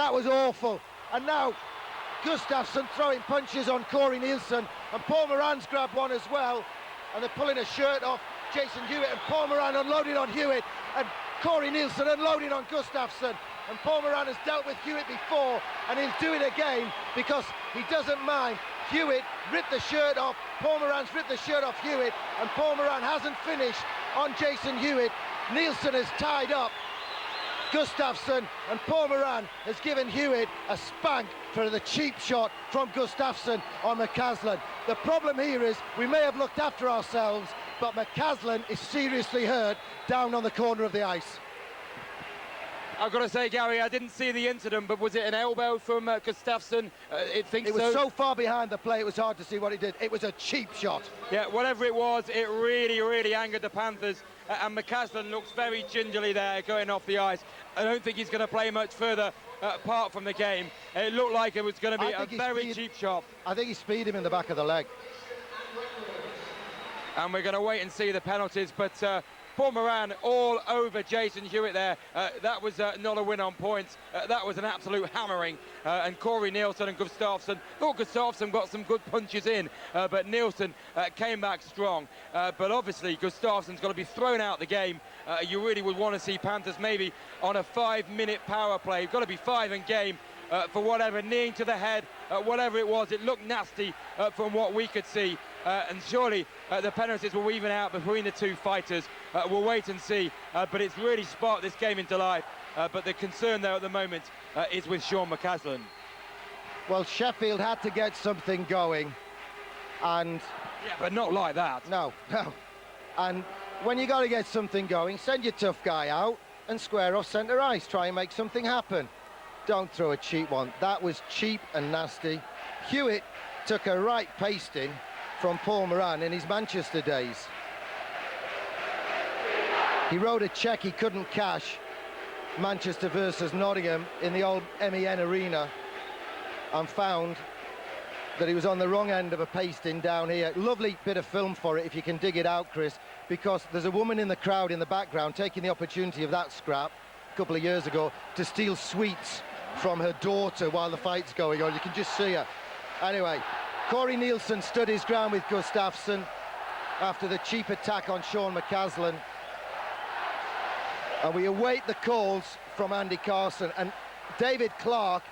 That was awful. And now Gustavson throwing punches on Corey Neilson, and Paul Moran's grabbed one as well, and they're pulling a shirt off Jason Hewitt, and Paul Moran unloading on Hewitt, and Corey Neilson unloading on Gustavson. And Paul Moran has dealt with Hewitt before, and he'll do it again because he doesn't mind. Hewitt ripped the shirt off, Paul Moran's ripped the shirt off Hewitt, and Paul Moran hasn't finished on Jason Hewitt. Neilson is tied up Gustavson, and Paul Moran has given Hewitt a spank for the cheap shot from Gustavson on McCaslin. The problem here is we may have looked after ourselves, but McCaslin is seriously hurt down on the corner of the ice. I've got to say, Gary, I didn't see the incident, but was it an elbow from Gustavson? It was so far behind the play, it was hard to see what he did. It was a cheap shot. Yeah, whatever it was, it really, really angered the Panthers. And McCaslin looks very gingerly there going off the ice. I don't think he's going to play much further apart from the game. It looked like it was going to be a very cheap shot. I think he speared him in the back of the leg. And we're going to wait and see the penalties, but Paul Moran all over Jason Hewitt there. That was not a win on points. That was an absolute hammering. And Corey Neilson and Gustavson, thought Gustavson got some good punches in, but Neilson came back strong. But obviously Gustavson's got to be thrown out the game. You really would want to see Panthers maybe on a 5-minute power play. Got to be 5 in game. For whatever, kneeing to the head, whatever it was, it looked nasty from what we could see. And surely the penalties will even out between the two fighters. We'll wait and see, but it's really sparked this game into life. But the concern there at the moment is with Sean McCaslin. Well, Sheffield had to get something going, and... Yeah, but not like that. No. And when you got to get something going, send your tough guy out and square off centre ice. Try and make something happen. Don't throw a cheap one. That was cheap and nasty. Hewitt took a right pasting from Paul Moran in his Manchester days. He wrote a cheque he couldn't cash, Manchester versus Nottingham, in the old MEN arena, and found that he was on the wrong end of a pasting down here. Lovely bit of film for it, if you can dig it out, Chris, because there's a woman in the crowd in the background taking the opportunity of that scrap a couple of years ago to steal sweets from her daughter while the fight's going on. You can just see her. Anyway, Corey Neilson stood his ground with Gustavson after the cheap attack on Sean McCaslin. And we await the calls from Andy Carson. And David Clark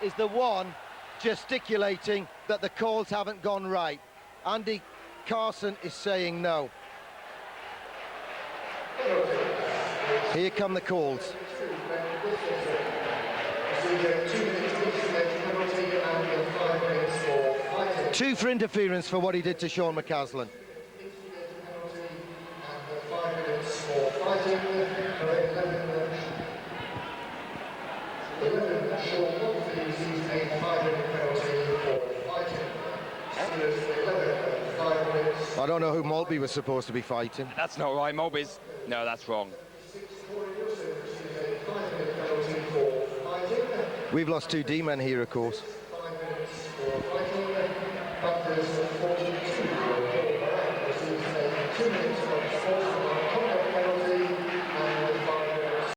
is the one gesticulating that the calls haven't gone right. Andy Carson is saying no. Here come the calls. 2 for interference for what he did to Sean McCaslin. I don't know who Maltby was supposed to be fighting. That's not right, Maltby's... No, that's wrong. We've lost 2 D-men here, of course.